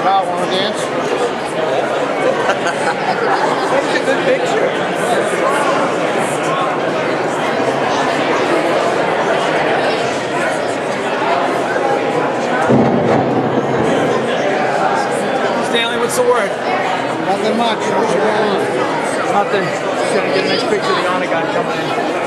Kyle, want to dance? That's a good picture. Stanley, what's the word? Nothing much. What's going on? Nothing. Just gonna get a nice picture of the honor guy coming in.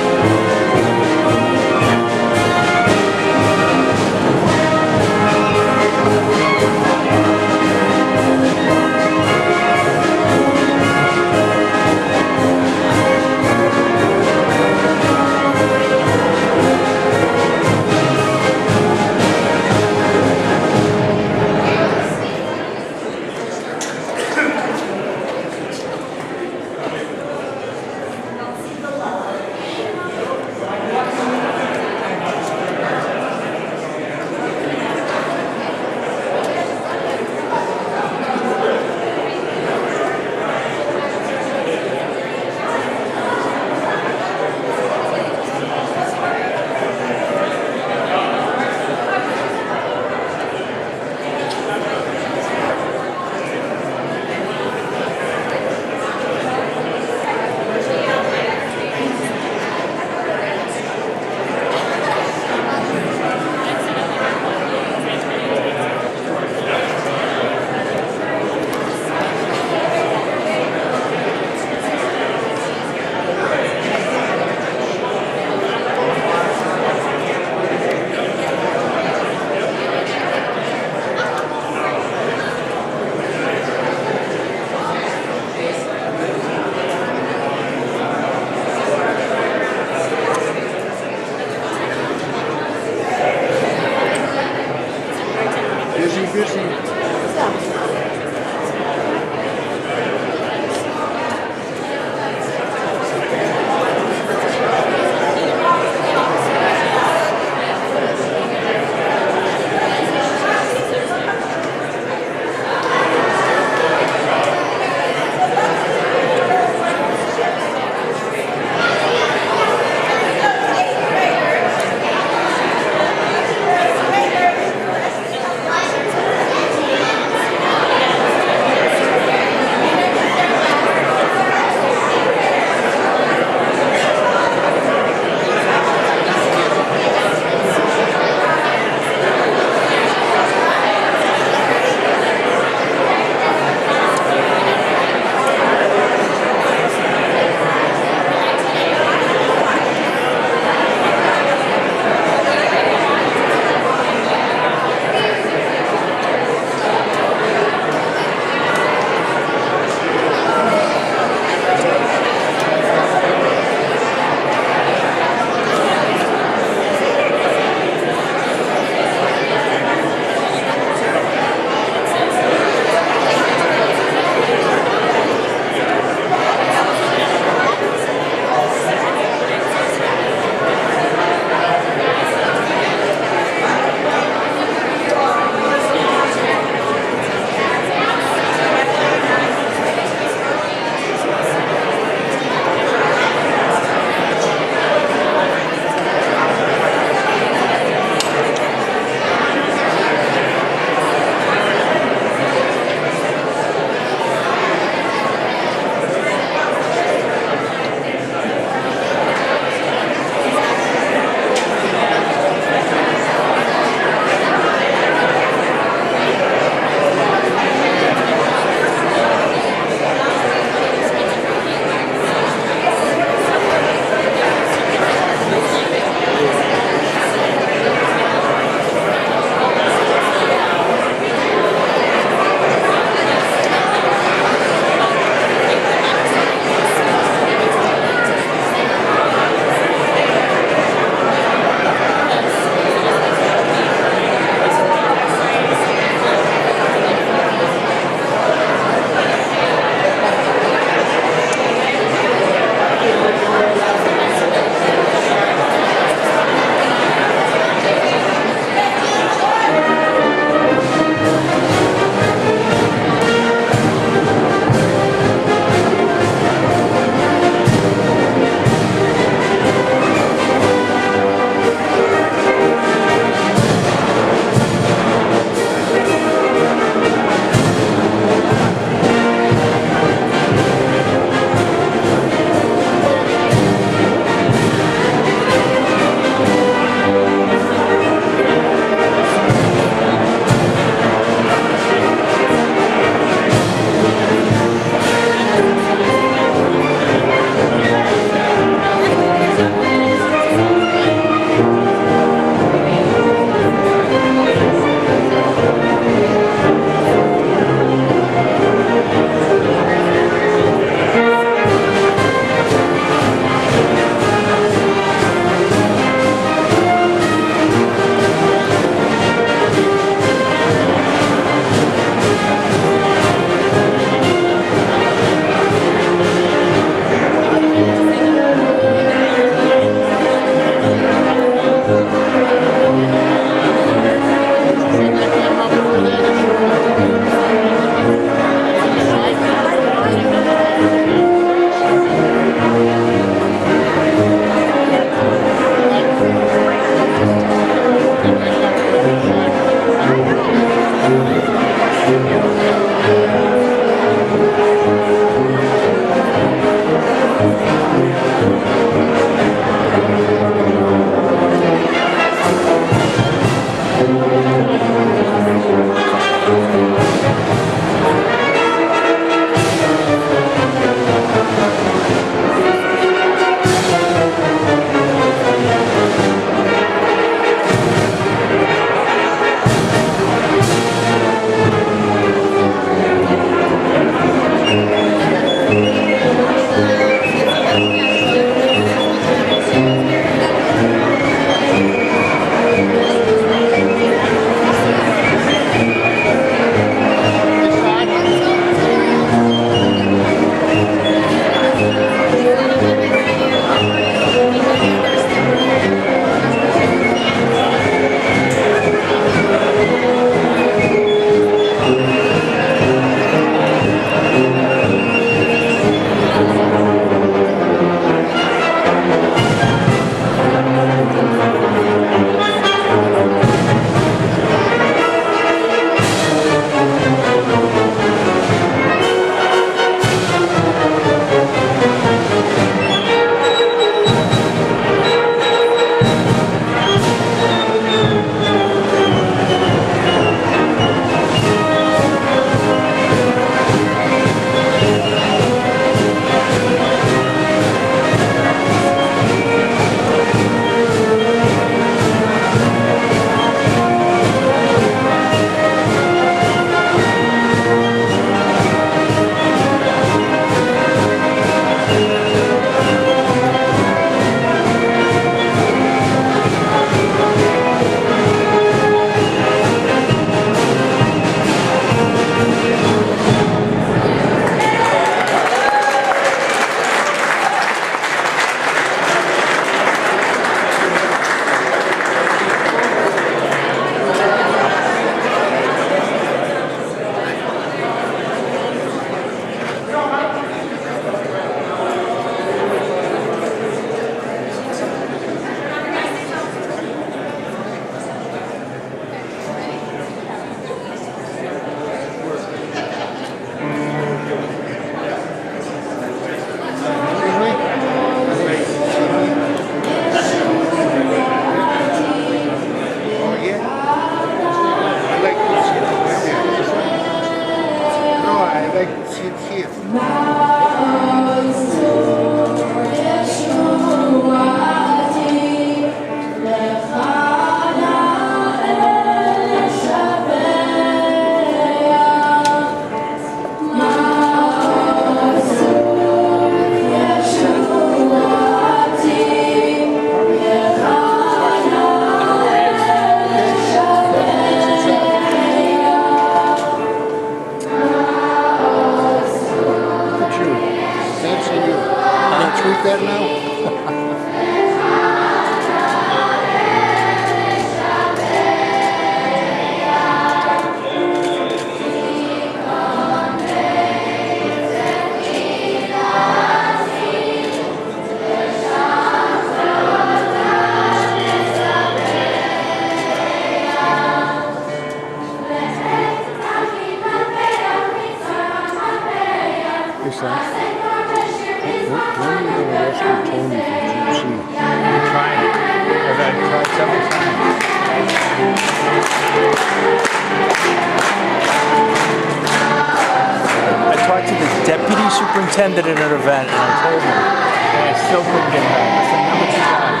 attended an event, and I told him. And I still couldn't get back. That's the number 2 guy.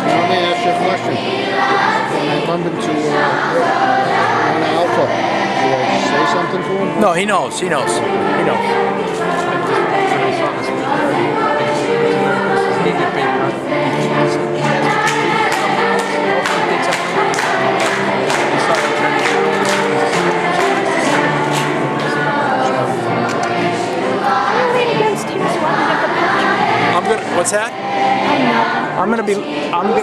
Let me ask you a question. When I bump into one Alpha, do I say something to him? No, he knows. He knows. He knows. When I saw the speaker, I just went to where Chris's media paper. He just wants to ask if he did something. He saw the attorney general. I'm gonna. What's that? I'm gonna be. I'm gonna.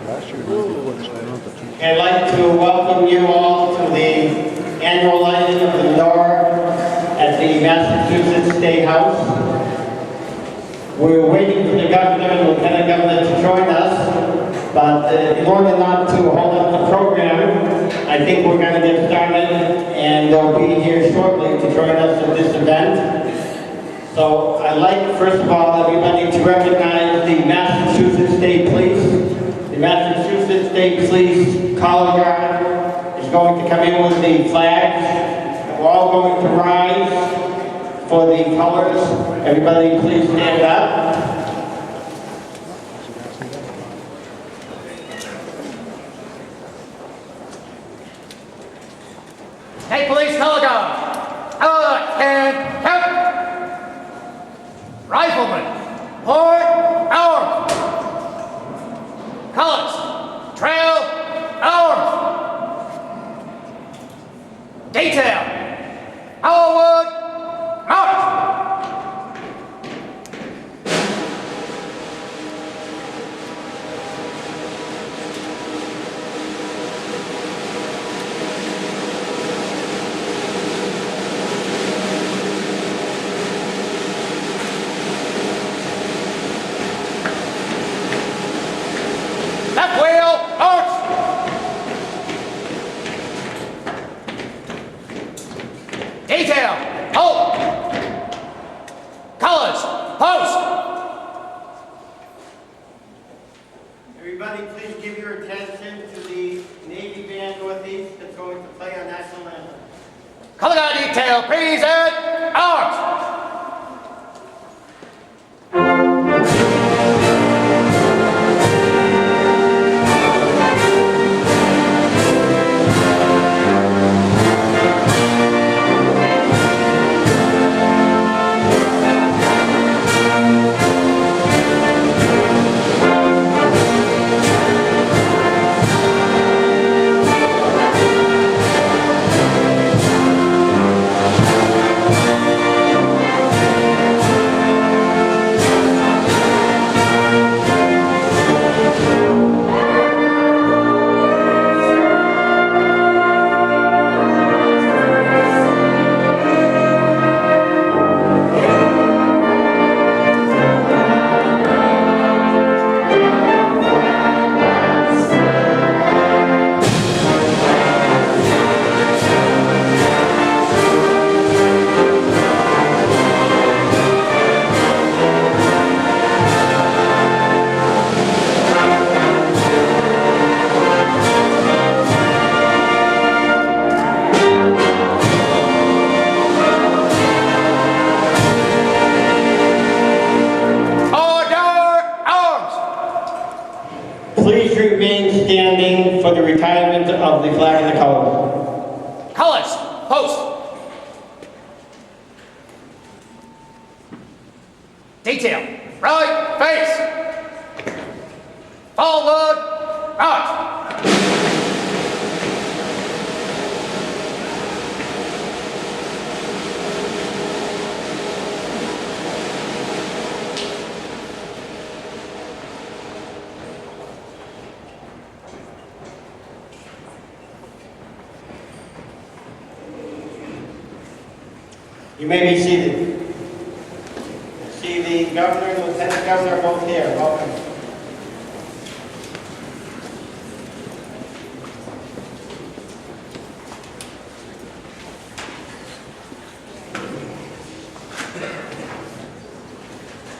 Last year, before this went on for 2 I'd like to welcome you all to the annual lighting of the menorah at the Massachusetts State House. We're waiting for the governor and lieutenant governor to join us, but in order not to hold up the program, I think we're going to get started, and they'll be here shortly to join us at this event. So I'd like, first of all, everybody to recognize the Massachusetts State Police. The Massachusetts State Police Color Guard is going to come in with the flags. We're all going to rise for the colors. Everybody please stand up. State Police Color Guard. And count. Rifleman. Port arms. Colors. Trail arms. Detail. Forward. March. Left wheel, arch! Detail, hold! Colors, post! Everybody please give your attention to the Navy Band Northeast that's going to play our national anthem. Color guard detail, present, arms! Please remain standing for the retirement of the flag and the colors. Colors, post! Detail, right face! Forward, march! You may be seated. See the governor and lieutenant governor both here. Welcome.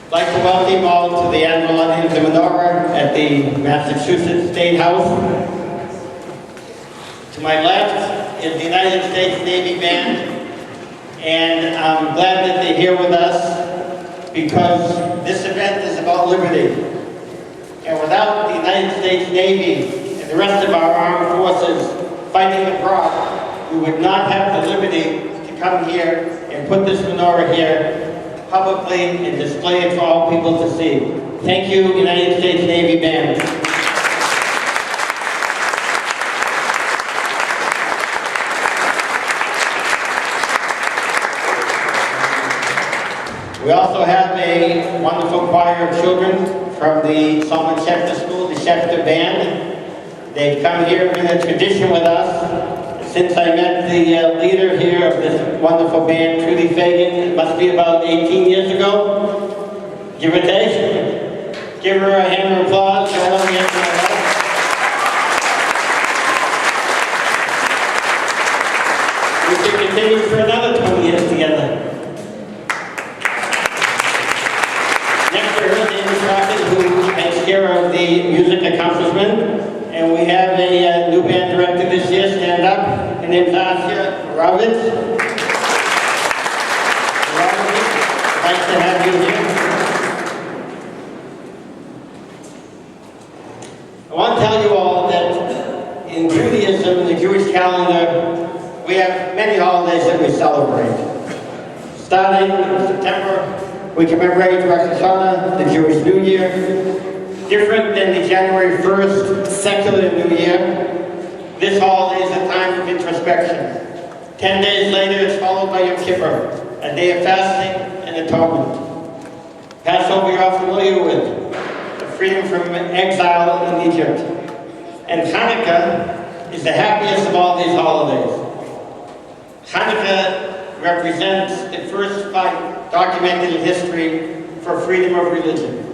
I'd like to welcome you all to the annual lighting of the menorah at the Massachusetts State House. To my left is the United States Navy Band, and I'm glad that they're here with us because this event is about liberty. And without the United States Navy and the rest of our armed forces fighting abroad, we would not have the liberty to come here and put this menorah here publicly and display it for all people to see. Thank you, United States Navy Band. We also have a wonderful choir of children from the Solomon Schechter School, the Schechter Band. They've come here, been a tradition with us since I met the leader here of this wonderful band, Trudy Fagan. It must be about 18 years ago, give or take. Give her a hand of applause. We should continue for another 20 years together. Who takes care of the music accomplishment, and we have a new band director this year. Stand up. Her name's Roberts. Nice to have you here. I want to tell you all that in Judaism, in the Jewish calendar, we have many holidays that we celebrate. Starting in September, we commemorate Rosh Hashanah, the Jewish New Year, different than the January 1st secular New Year. This holiday is a time of introspection. 10 days later, it's followed by Yom Kippur, a day of fasting and atonement. Passover you're all familiar with, the freedom from exile in Egypt. And Chanukah is the happiest of all these holidays. Chanukah represents the first fight documented in history for freedom of religion.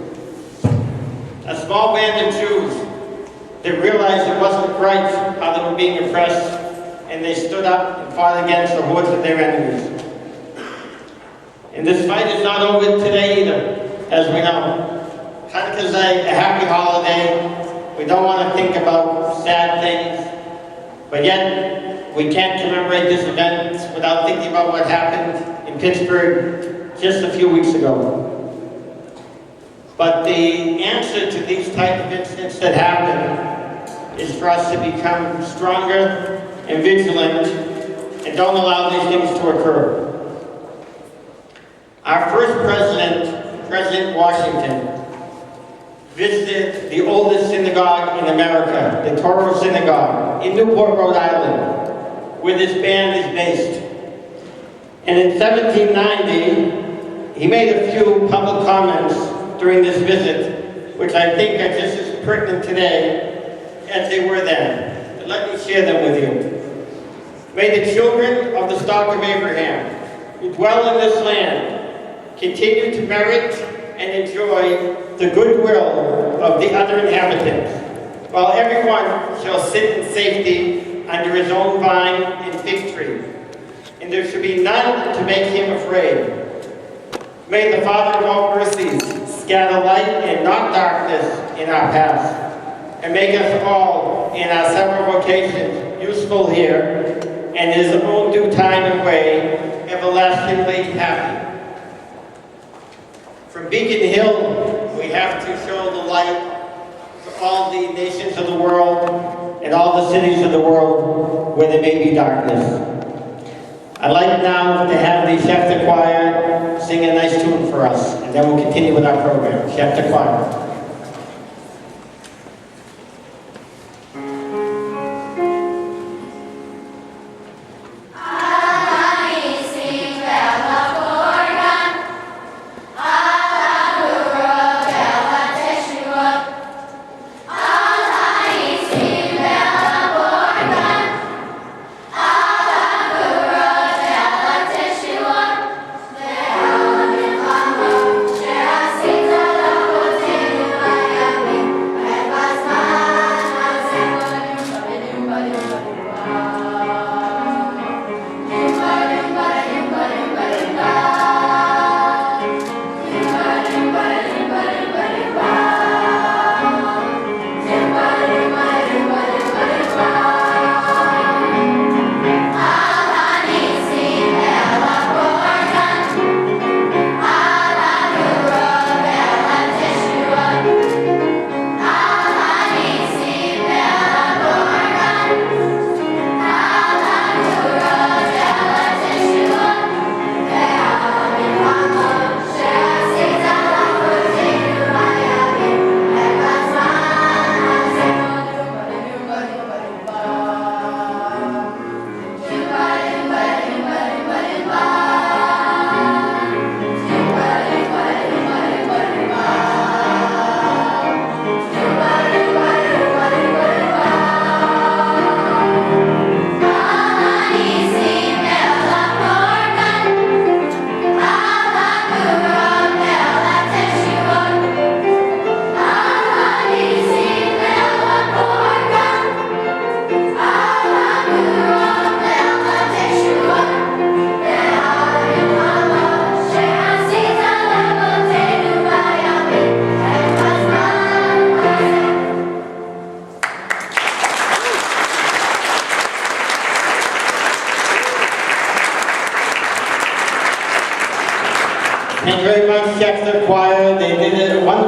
A small band of Jews that realized it wasn't right how they were being oppressed, and they stood up and fought against the hordes of their enemies. And this fight is not over today either, as we know. Hanukkah is a happy holiday. We don't want to think about sad things, but yet we can't commemorate this event without thinking about what happened in Pittsburgh just a few weeks ago. But the answer to these type of incidents that happen is for us to become stronger and vigilant and don't allow these things to occur. Our first president, President Washington, visited the oldest synagogue in America, the Torah Synagogue, in Newport, Rhode Island, where this band is based. And in 1790, he made a few public comments during this visit, which I think are just as pertinent today as they were then. But let me share them with you. May the children of the stock of Abraham, who dwell in this land, continue to merit and enjoy the goodwill of the other inhabitants, while everyone shall sit in safety under his own vine and fig tree, and there should be none to make him afraid. May the Father of all mercies scatter light and not darkness in our paths, and make us all in our several vocations useful here, and in his own due time and way, everlastingly happy. From Beacon Hill, we have to show the light to all the nations of the world and all the cities of the world where there may be darkness. I'd like now to have the Schechter Choir sing a nice tune for us, and then we'll continue with our program. Schechter Choir. All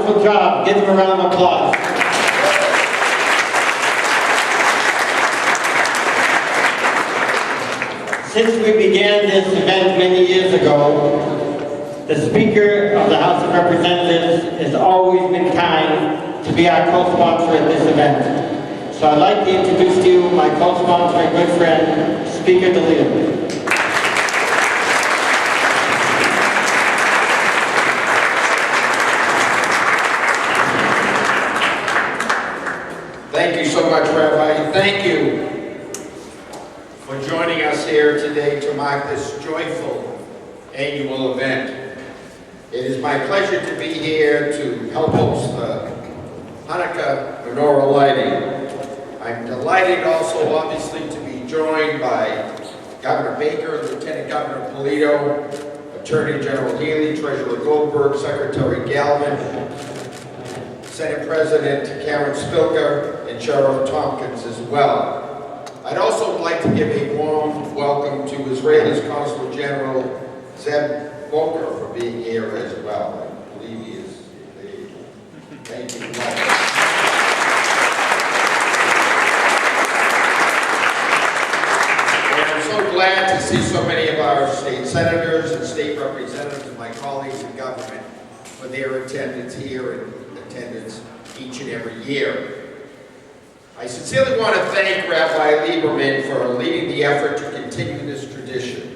wonderful job. Give them a round of applause. Since we began this event many years ago, the Speaker of the House of Representatives has always been kind to be our co-sponsor at this event. So I'd like to introduce to you my co-sponsor and good friend, Speaker Lieberman. Thank you so much, Rabbi. Thank you for joining us here today to mark this joyful annual event. It is my pleasure to be here to help host the Hanukkah menorah lighting. I'm delighted also, obviously, to be joined by Governor Baker, Lieutenant Governor Polito, Attorney General Healy, Treasurer Goldberg, Secretary Galvin, Senate President Karen Spilker, and Sheriff Tompkins as well. I'd also like to give a warm welcome to Israel's Consul General Zeb Boker for being here as well. I believe he is. Thank you. And I'm so glad to see so many of our state senators and state representatives, my colleagues in government, for their attendance here and attendance each and every year. I sincerely want to thank Rabbi Lieberman for leading the effort to continue this tradition.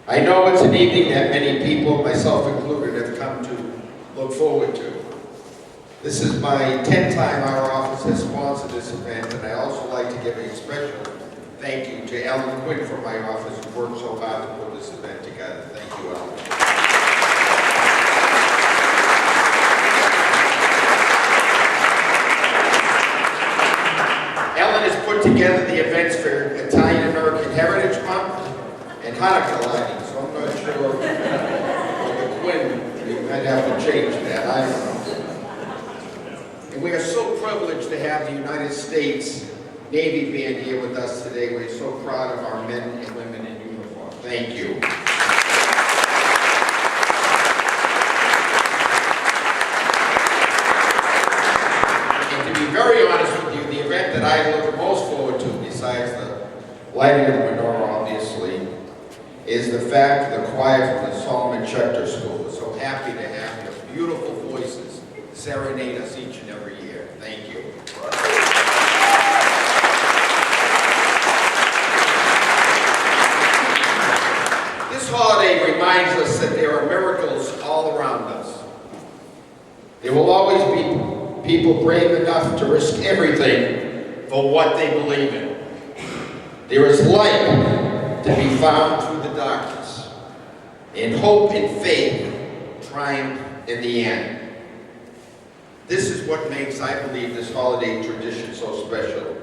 I know it's an evening that many people, myself included, have come to look forward to. This is my 10th time our office has sponsored this event, and I also like to give a special thank you to Ellen Quinn from my office who worked so hard to put this event together. Thank you, Ellen. Ellen has put together the events for Italian American Heritage Month and Hanukkah lighting, so I'm not sure the Quinn, we might have to change that, I don't know. And we are so privileged to have the United States Navy Band here with us today. We're so proud of our men and women in uniform. Thank you. And to be very honest with you, the event that I look most forward to, besides the lighting of the menorah, obviously, is the fact that the choir from the Solomon Schechter School. We're so happy to have your beautiful voices serenade us each and every year. Thank you. This holiday reminds us that there are miracles all around us. There will always be people brave enough to risk everything for what they believe in. There is light to be found through the darkness, and hope and faith triumph in the end. This is what makes, I believe, this holiday tradition so special,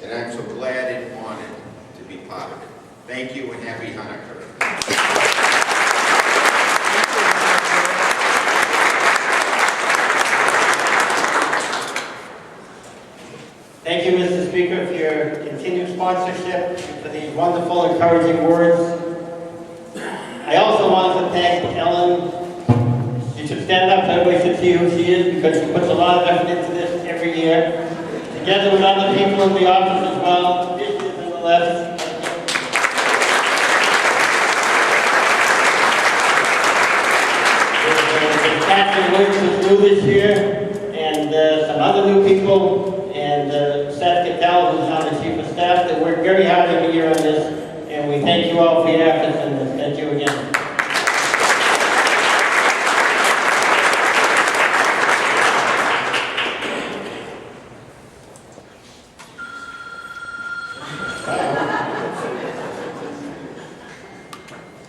and I'm so glad and honored to be part of it. Thank you and happy Hanukkah. Thank you, Mr. Speaker, for your continued sponsorship, for these wonderful, encouraging words. I also want to thank Ellen. She should stand up so everybody should see who she is, because she puts a lot of effort into this every year, together with other people in the office as well. Here she is on the left. Captain Williams is new this year, and some other new people, and Seth Cattell, who's now the Chief of Staff, that worked very hard every year on this, and we thank you all for your efforts, and thank you again.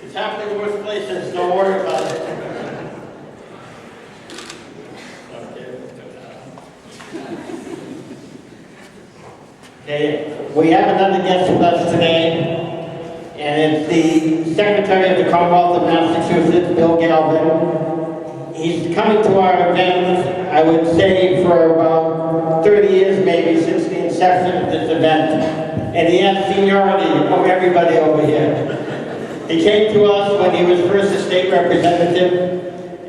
It's happening in worse places, don't worry about it. Okay, we have another guest with us today, and it's the Secretary of the Commonwealth of Massachusetts, Bill Galvin. He's coming to our event, I would say, for about 30 years maybe, since the inception of this event. And he has seniority of everybody over here. He came to us when he was first a state representative,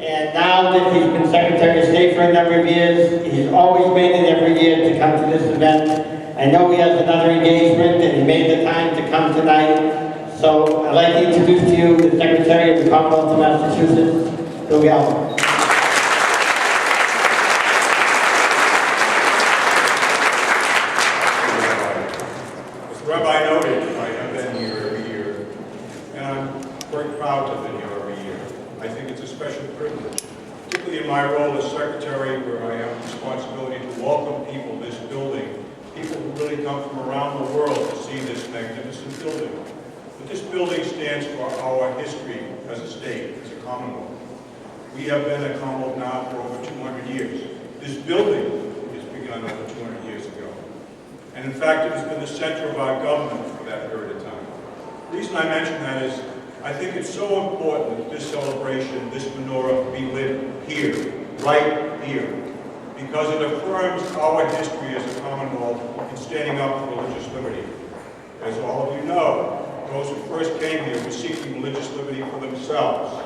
and now that he's been Secretary of State for a number of years. He's always made it every year to come to this event. I know he has another engagement and he made the time to come tonight. So I'd like to introduce to you the Secretary of the Commonwealth of Massachusetts, Gov Lt. As the Rabbi noted, I have been here every year, and I'm very proud to have been here every year. I think it's a special privilege, particularly in my role as Secretary, where I have the responsibility to welcome people to this building, people who really come from around the world to see this magnificent building. But this building stands for our history as a state, as a Commonwealth. We have been a Commonwealth now for over 200 years. This building was begun over 200 years ago. And in fact, it has been the center of our government for that period of time. The reason I mention that is I think it's so important that this celebration, this menorah, be lit here, right here, because it affirms our history as a Commonwealth in standing up for religious liberty. As all of you know, those who first came here were seeking religious liberty for themselves.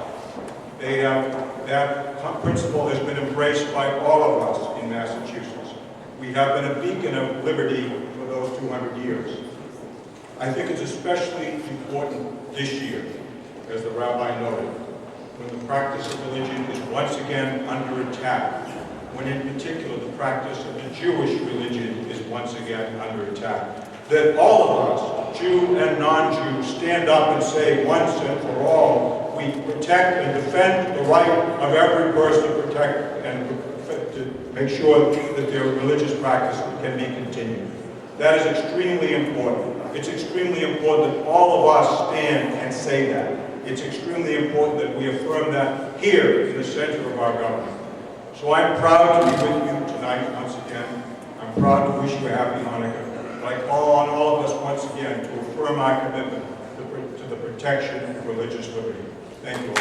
That principle has been embraced by all of us in Massachusetts. We have been a beacon of liberty for those 200 years. I think it's especially important this year, as the Rabbi noted, when the practice of religion is once again under attack, when in particular the practice of the Jewish religion is once again under attack. That all of us, Jew and non-Jew, stand up and say once and for all, we protect and defend the right of every person to protect and to make sure that their religious practice can be continued. That is extremely important. It's extremely important that all of us stand and say that. It's extremely important that we affirm that here in the center of our government. So I'm proud to be with you tonight once again. I'm proud to wish you a happy Hanukkah. I call on all of us once again to affirm our commitment to the protection of religious liberty. Thank you all.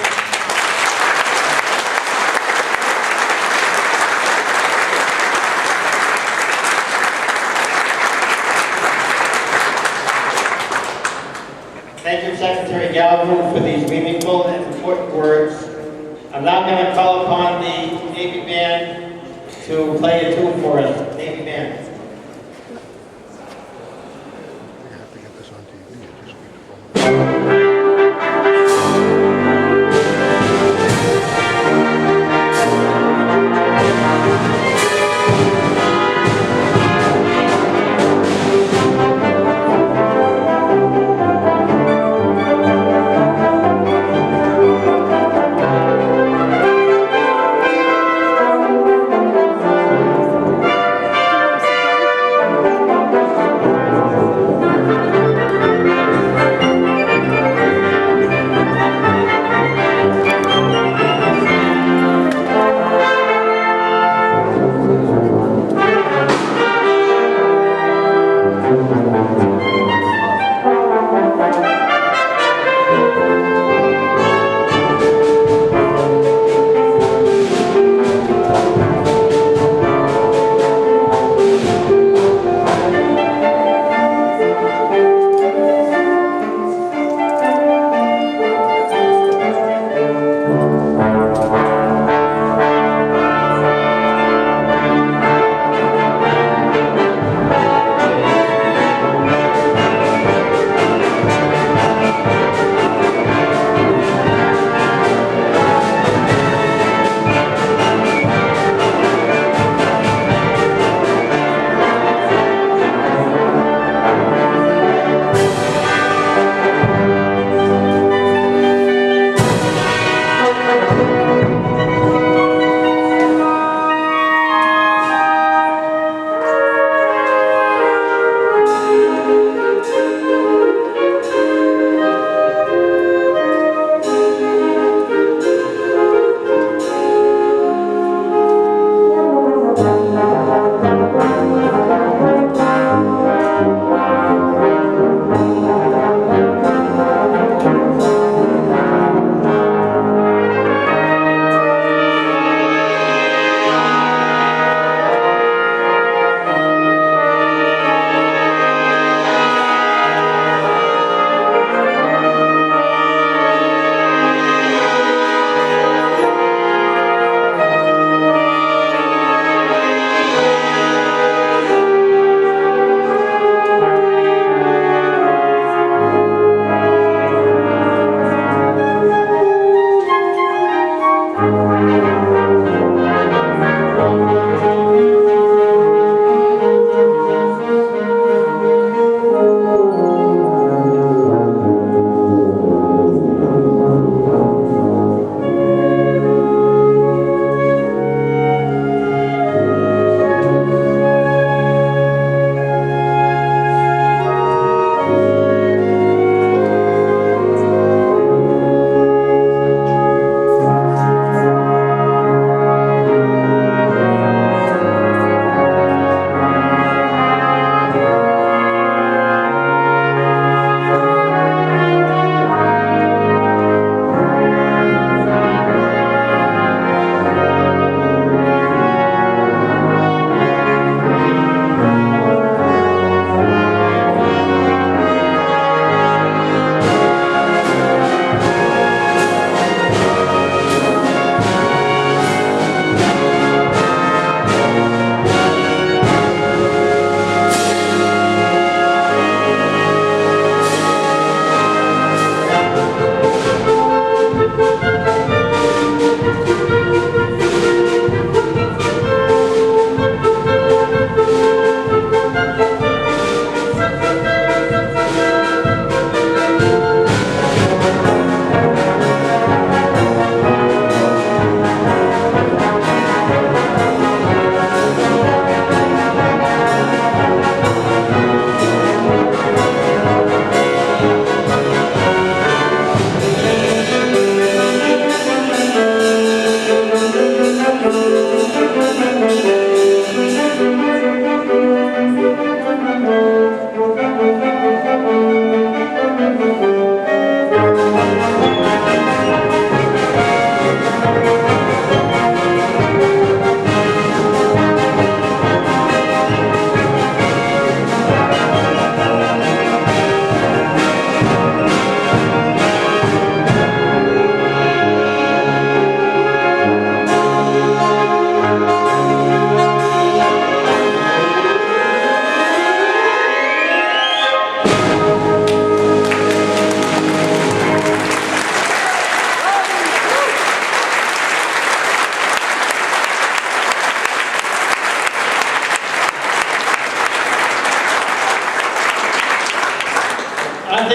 Thank you, Secretary Galvin, for these meaningful and important words. I'm now going to call upon the Navy Band to play a tune for us. Navy Band. I have to get this on TV. It just keeps falling. Thank you.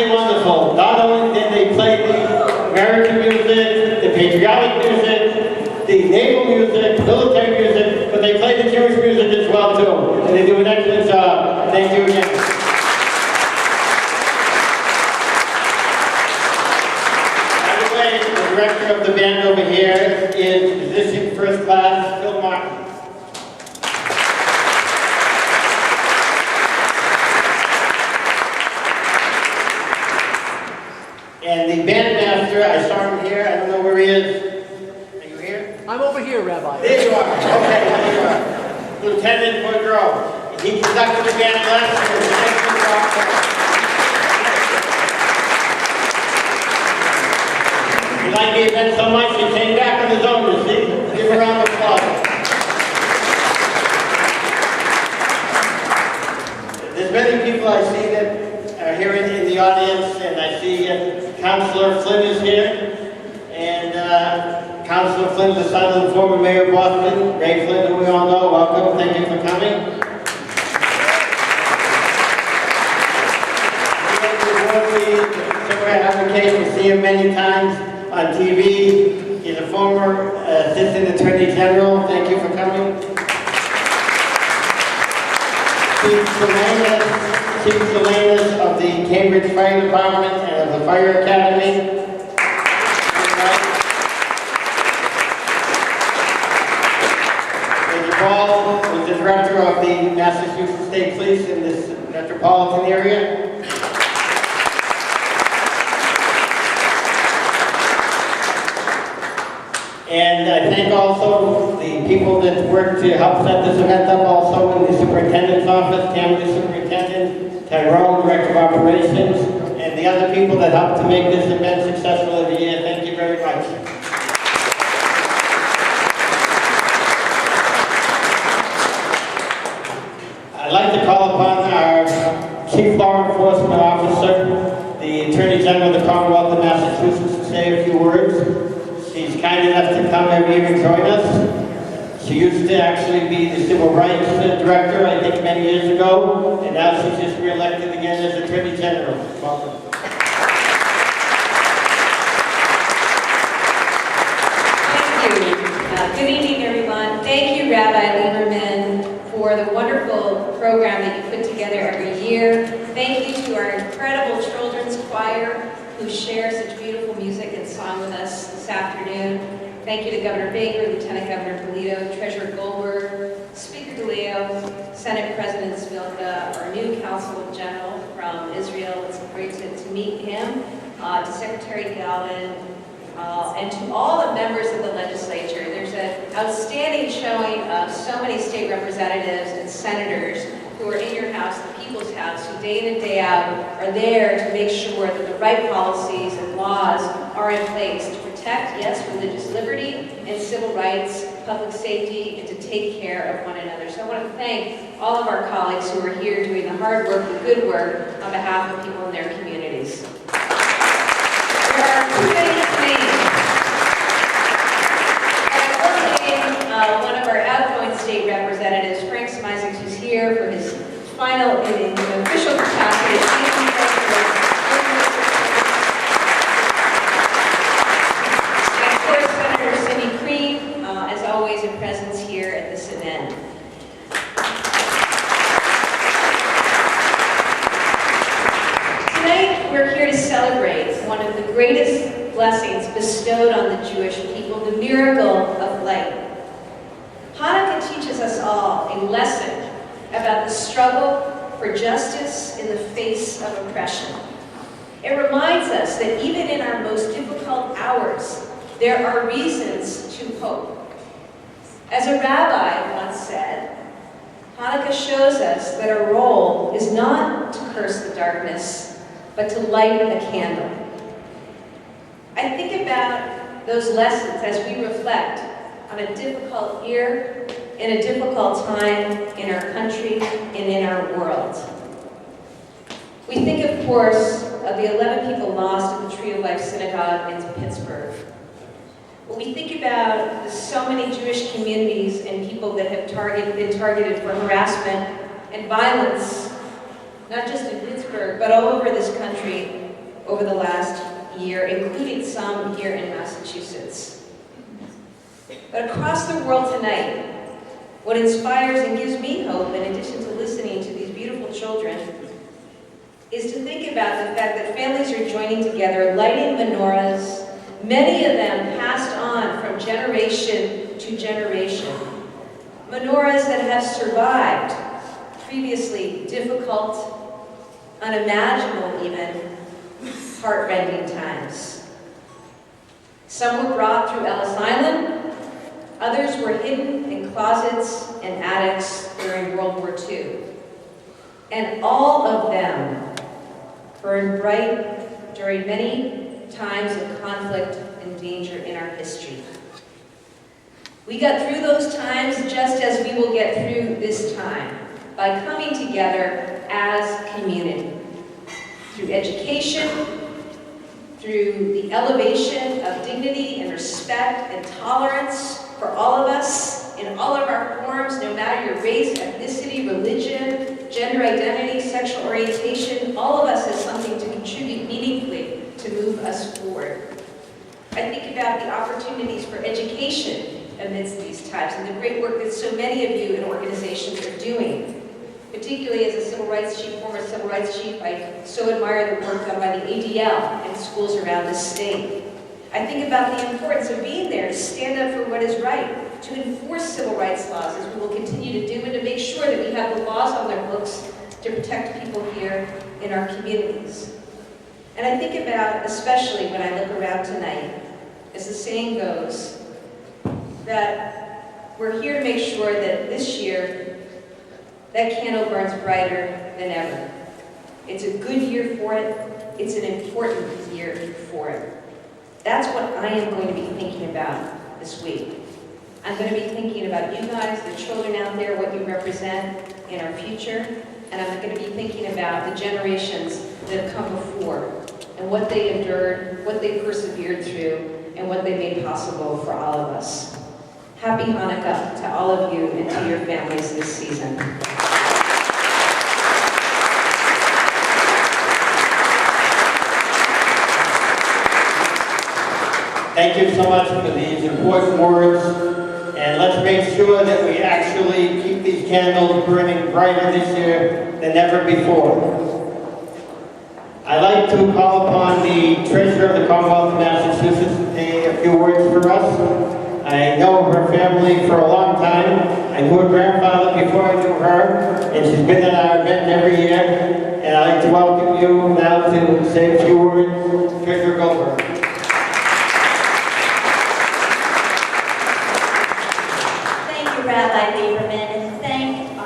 absolutely wonderful. Not only did they play the American music, the patriotic music, the naval music, military music, but they played the Jewish music as well too. And they do an excellent job. Thank you again. By the way, the director of the band over here is musician first class, Phil Martin. And the bandmaster, I saw him here, I don't know where he is. Are you here? I'm over here, Rabbi. There you are, okay, there you are. Lieutenant Boudreau. He conducted the band last year. He liked the event so much, he came back on his own, you see? Give him a round of applause. There's many people I see that are here in the audience, and I see Councilor Flynn is here, and Councilor Flynn, the son of the former mayor of Boston, Ray Flynn, who we all know. Welcome, thank you for coming. We see him many times on TV. He's a former Assistant Attorney General. Thank you for coming. Chief Salinas of the Cambridge Fire Department and of the Fire Academy. Major Paul was the director of the Massachusetts State Police in this metropolitan area. And I thank also the people that worked to help set this event up, also in the superintendent's office, Tammy Superintendent, Tyrone, Director of Operations, and the other people that helped to make this event successful every year. Thank you very much. I'd like to call upon our Chief Law Enforcement Officer, the Attorney General of the Commonwealth of Massachusetts, to say a few words. She's kind enough to come every year and join us. She used to actually be the Civil Rights Director, I think, many years ago, and now she's just re-elected again as Attorney General. Welcome. Thank you. Good evening, everyone. Thank you, Rabbi Lieberman, for the wonderful program that you put together every year. Thank you to our incredible children's choir who share such beautiful music and song with us this afternoon. Thank you to Governor Baker, Lieutenant Governor Polito, Treasurer Goldberg, Speaker DeLeo, Senate President Spilka, our new Counsel General from Israel. It's great to meet him, to Secretary Galvin, and to all the members of the legislature. There's an outstanding showing of so many state representatives and senators who are in your house, the people's house, who day in and day out are there to make sure that the right policies and laws are in place to protect, yes, religious liberty and civil rights, public safety, and to take care of one another. So I want to thank all of our colleagues who are here doing the hard work, the good work on behalf of people in their communities. There are too many names. I will name one of our outgoing state representatives, Frank Smisek, who's here for his final in official capacity. And of course, Senator Cindy Cream, as always, in presence here at this event. Tonight, we're here to celebrate one of the greatest blessings bestowed on the Jewish people, the miracle of light. Hanukkah teaches us all a lesson about the struggle for justice in the face of oppression. It reminds us that even in our most difficult hours, there are reasons to hope. As a rabbi once said, Hanukkah shows us that our role is not to curse the darkness, but to light a candle. I think about those lessons as we reflect on a difficult year, in a difficult time in our country and in our world. We think, of course, of the 11 people lost at the Tree of Life Synagogue in Pittsburgh. But we think about the so many Jewish communities and people that have been targeted for harassment and violence, not just in Pittsburgh, but all over this country over the last year, including some here in Massachusetts. But across the world tonight, what inspires and gives me hope, in addition to listening to these beautiful children, is to think about the fact that families are joining together, lighting menorahs, many of them passed on from generation to generation. Menorahs that have survived previously difficult, unimaginable even, heartrending times. Some were brought through Ellis Island, others were hidden in closets and attics during World War II. And all of them burned bright during many times of conflict and danger in our history. We got through those times just as we will get through this time, by coming together as community, through education, through the elevation of dignity and respect and tolerance for all of us in all of our forms, no matter your race, ethnicity, religion, gender identity, sexual orientation. All of us has something to contribute meaningfully to move us forward. I think about the opportunities for education amidst these times and the great work that so many of you in organizations are doing. Particularly as a civil rights chief, former civil rights chief, I so admire the work done by the ADL and schools around the state. I think about the importance of being there to stand up for what is right, to enforce civil rights laws as we will continue to do, and to make sure that we have the laws on their books to protect people here in our communities. And I think about, especially when I look around tonight, as the saying goes, that we're here to make sure that this year, that candle burns brighter than ever. It's a good year for it. It's an important year for it. That's what I am going to be thinking about this week. I'm going to be thinking about you guys, the children out there, what you represent in our future, and I'm going to be thinking about the generations that have come before and what they endured, what they persevered through, and what they made possible for all of us. Happy Hanukkah to all of you and to your families this season. Thank you so much for these important words, and let's make sure that we actually keep these candles burning brighter this year than ever before. I'd like to call upon the Treasurer of the Commonwealth of Massachusetts to say a few words for us. I know her family for a long time. I knew her grandfather before I knew her, and she's been at our event every year. And I'd like to welcome you now to say a few words. Treasurer Goldberg. Rabbi Lieberman, and thank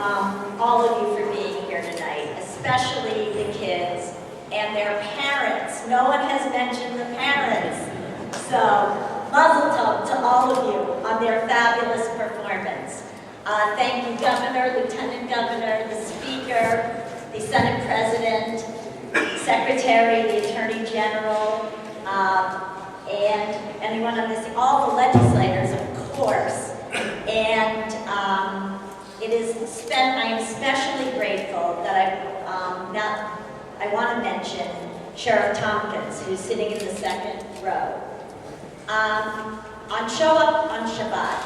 all of you for being here tonight, especially the kids and their parents. No one has mentioned the parents. So, mazel tov to all of you on their fabulous performance. Thank you, Governor, Lieutenant Governor, the Speaker, the Senate President, Secretary, the Attorney General, and anyone on this, all the legislators, of course. And I am especially grateful that I want to mention Sheriff Tompkins, who's sitting in the second row. On Show Up on Shabbat,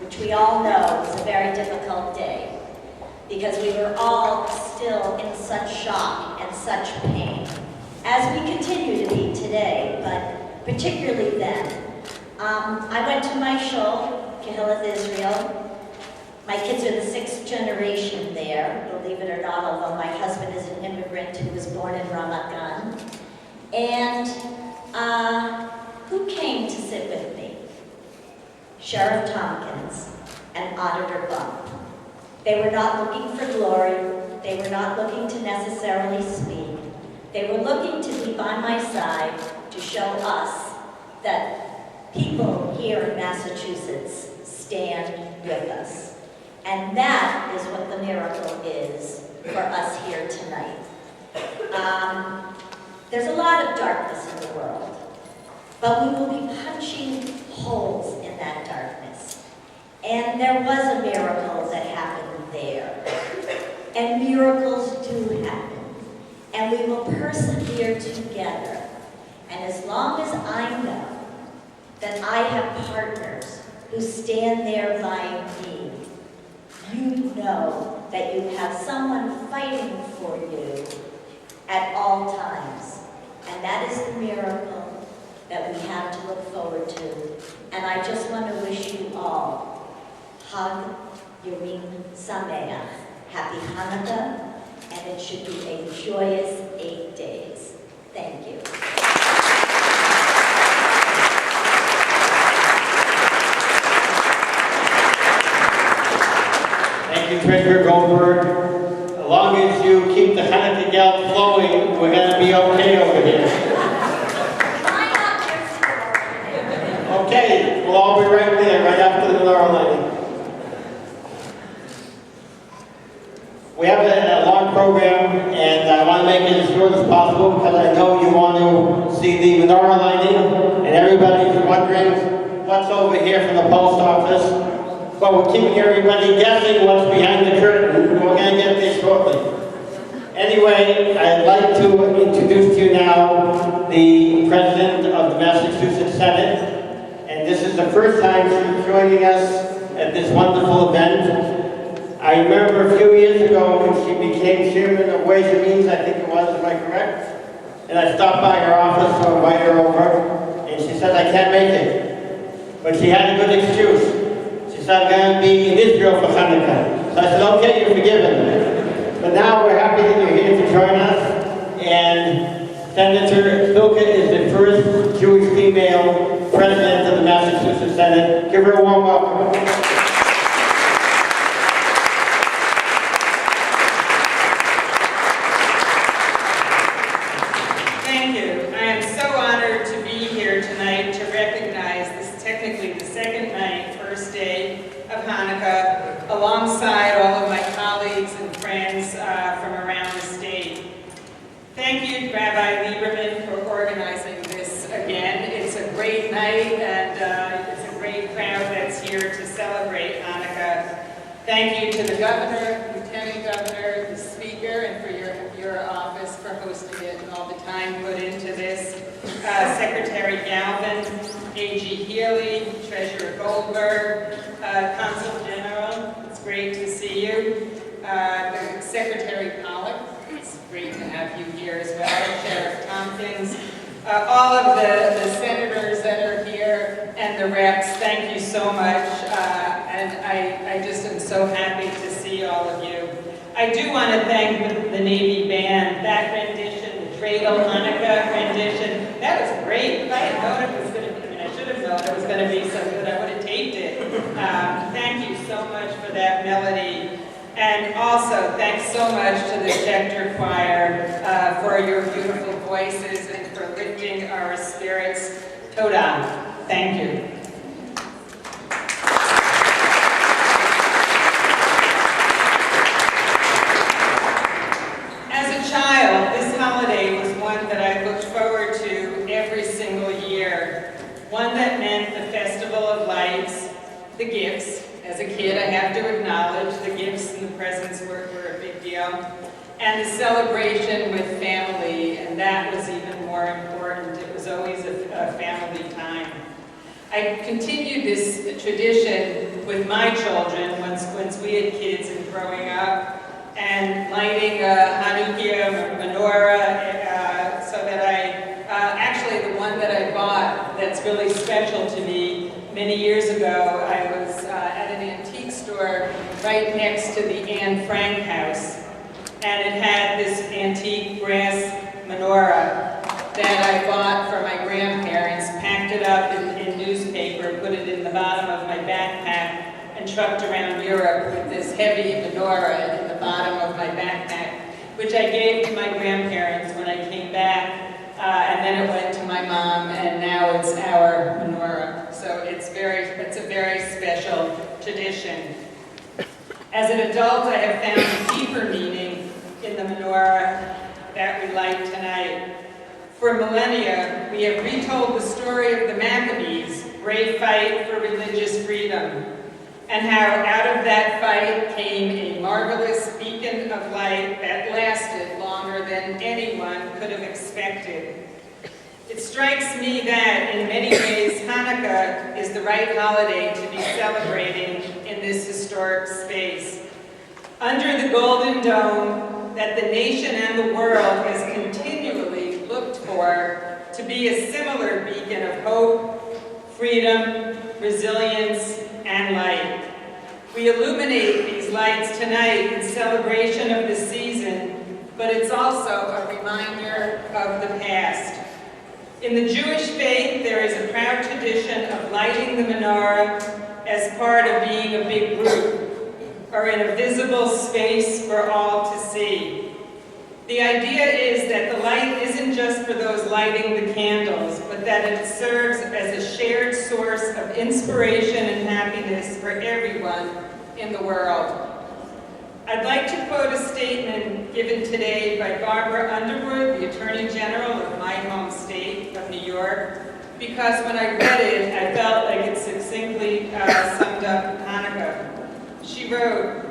which we all know was a very difficult day, because we were all still in such shock and such pain, as we continue to be today, but particularly then. I went to my shul, Kehillat Israel. My kids are the 6th generation there, believe it or not, although my husband is an immigrant who was born in Ramat Gan. And who came to sit with me? Sheriff Tompkins and Auditor Bump. They were not looking for glory. They were not looking to necessarily speak. They were looking to be by my side to show us that people here in Massachusetts stand with us. And that is what the miracle is for us here tonight. There's a lot of darkness in the world, but we will be punching holes in that darkness. And there was a miracle that happened there. And miracles do happen. And we will persevere together stand there by me, you know that you have someone fighting for you at all times. And that is the miracle that we have to look forward to. And I just want to wish you all Hag Yomim Sameach, Happy Hanukkah, and it should be a joyous 8 days. Thank you. Thank you, Treasurer Goldberg. As long as you keep the Chanukah gelt flowing, we're going to be okay over here. Okay, we'll all be right there, right after the menorah lighting. We have a long program, and I want to make it as short as possible because I know you want to see the menorah lighting, and everybody's wondering what's over here from the post office. Well, we're keeping everybody guessing what's behind the curtain. We're going to get there shortly. Anyway, I'd like to introduce to you now the President of the Massachusetts Senate. And this is the first time she's joining us at this wonderful event. I remember a few years ago when she became Chairman of Ways and Means, I think it was, am I correct? And I stopped by her office to invite her over, and she said, I can't make it. But she had a good excuse. She said, I'm going to be in Israel for Chanukah. So I said, okay, you're forgiven. But now we're happy that you're here to join us. And Senator Silka is the first Jewish female president of the Massachusetts Senate. Give her a warm welcome. Thank you. I am so honored to be here tonight to recognize this technically the second night, first day of Hanukkah, alongside all of my colleagues and friends from around the state. Thank you, Rabbi Lieberman, for organizing this again. It's a great night, and it's a great crowd that's here to celebrate Hanukkah. Thank you to the Governor, Lieutenant Governor, the Speaker, and for your office for hosting it and all the time put into this. Secretary Galvin, AG Healy, Treasurer Goldberg, Consul General, it's great to see you. The Secretary Pollock, it's great to have you here as well. Sheriff Tompkins, all of the senators that are here and the reps, thank you so much. And I just am so happy to see all of you. I do want to thank the Navy Band. That rendition, the Dreidel Hanukkah rendition, that was great. If I had known it was going to be, I should have known it was going to be so good, I would have taped it. Thank you so much for that melody. And also, thanks so much to the Schechter Choir for your beautiful voices and for lifting our spirits. Toda. Thank you. As a child, this holiday was one that I looked forward to every single year. One that meant the Festival of Lights, the gifts. As a kid, I have to acknowledge the gifts and the presents were a big deal. And the celebration with family, and that was even more important. It was always a family time. I continued this tradition with my children once we had kids and growing up, and lighting a Hanukkah menorah, so that actually the one that I bought that's really special to me many years ago, I was at an antique store right next to the Anne Frank house, and it had this antique brass menorah that I bought for my grandparents, packed it up in newspaper, put it in the bottom of my backpack, and trucked around Europe with this heavy menorah in the bottom of my backpack, which I gave to my grandparents when I came back, and then it went to my mom, and now it's our menorah. So it's a very special tradition. As an adult, I have found a deeper meaning in the menorah that we light tonight. For millennia, we have retold the story of the Maccabees' brave fight for religious freedom, and how out of that fight came a marvelous beacon of light that lasted longer than anyone could have expected. It strikes me that, in many ways, Hanukkah Chanukah is the right holiday to be celebrating in this historic space. Under the Golden Dome that the nation and the world has continually looked for to be a similar beacon of hope, freedom, resilience, and light. We illuminate these lights tonight in celebration of the season, but it's also a reminder of the past. In the Jewish faith, there is a proud tradition of lighting the menorah as part of being a big group, or in a visible space for all to see. The idea is that the light isn't just for those lighting the candles, but that it serves as a shared source of inspiration and happiness for everyone in the world. I'd like to quote a statement given today by Barbara Underwood, the Attorney General of my home state of New York, because when I read it, I felt like it succinctly summed up Hanukkah. She wrote,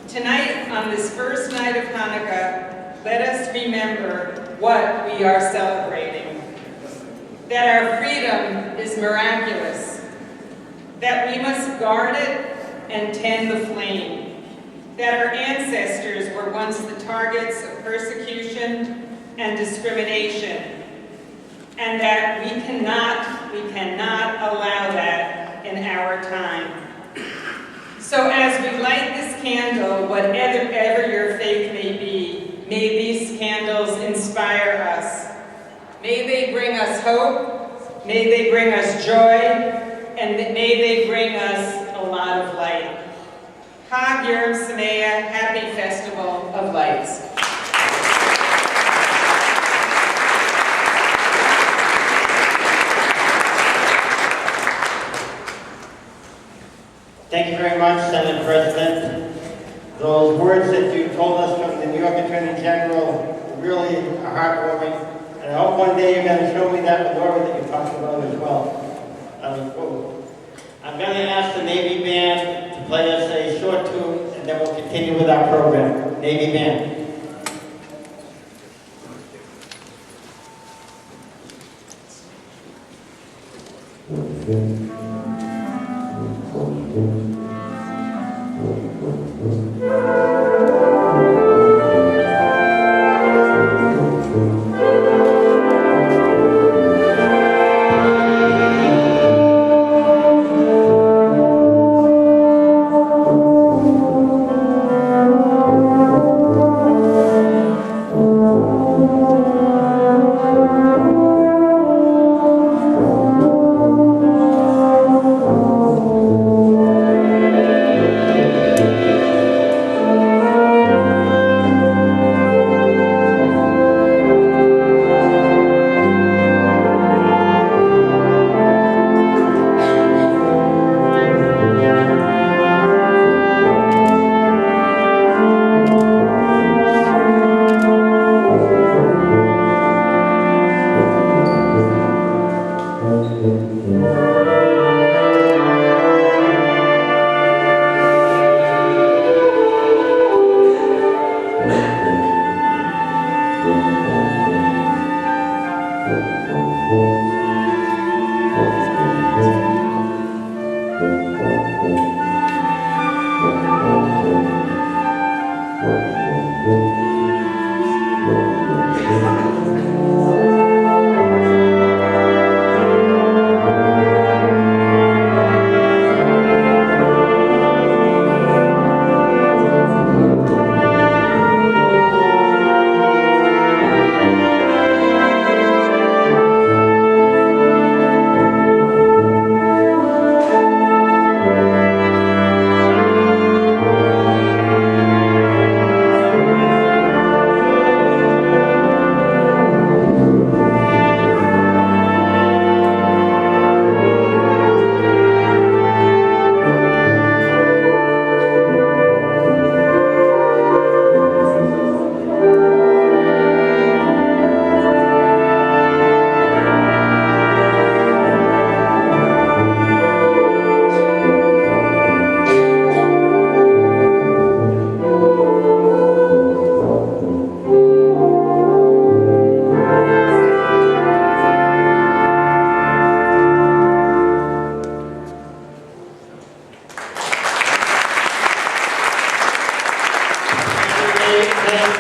"Tonight, on this first night of Hanukkah, let us remember what we are celebrating. That our freedom is miraculous. That we must guard it and tend the flame. That our ancestors were once the targets of persecution and discrimination. And that we cannot allow that in our time. So as we light this candle, whatever your faith may be, may these candles inspire us. May they bring us hope, may they bring us joy, and may they bring us a lot of light. Chag Yom Sameach, Happy Festival of Lights. Thank you very much, Senate President. Those words that you told us from the New York Attorney General really are heartwarming. And I hope one day you're going to show me that menorah that you talked about as well. I'm going to ask the Navy Band to play us a short tune, and then we'll continue with our program. Navy Band.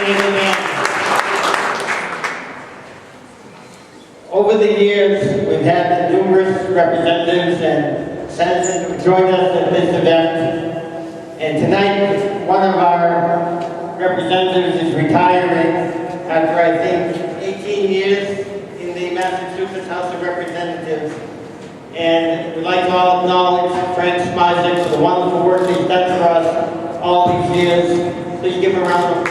Over the years, we've had numerous representatives and senators who joined us at this event. And tonight, one of our representatives is retiring after, I think, 18 years in the Massachusetts House of Representatives. And we'd like to all acknowledge Frank Smisek for the wonderful work he's done for us all these years. Please give him a round of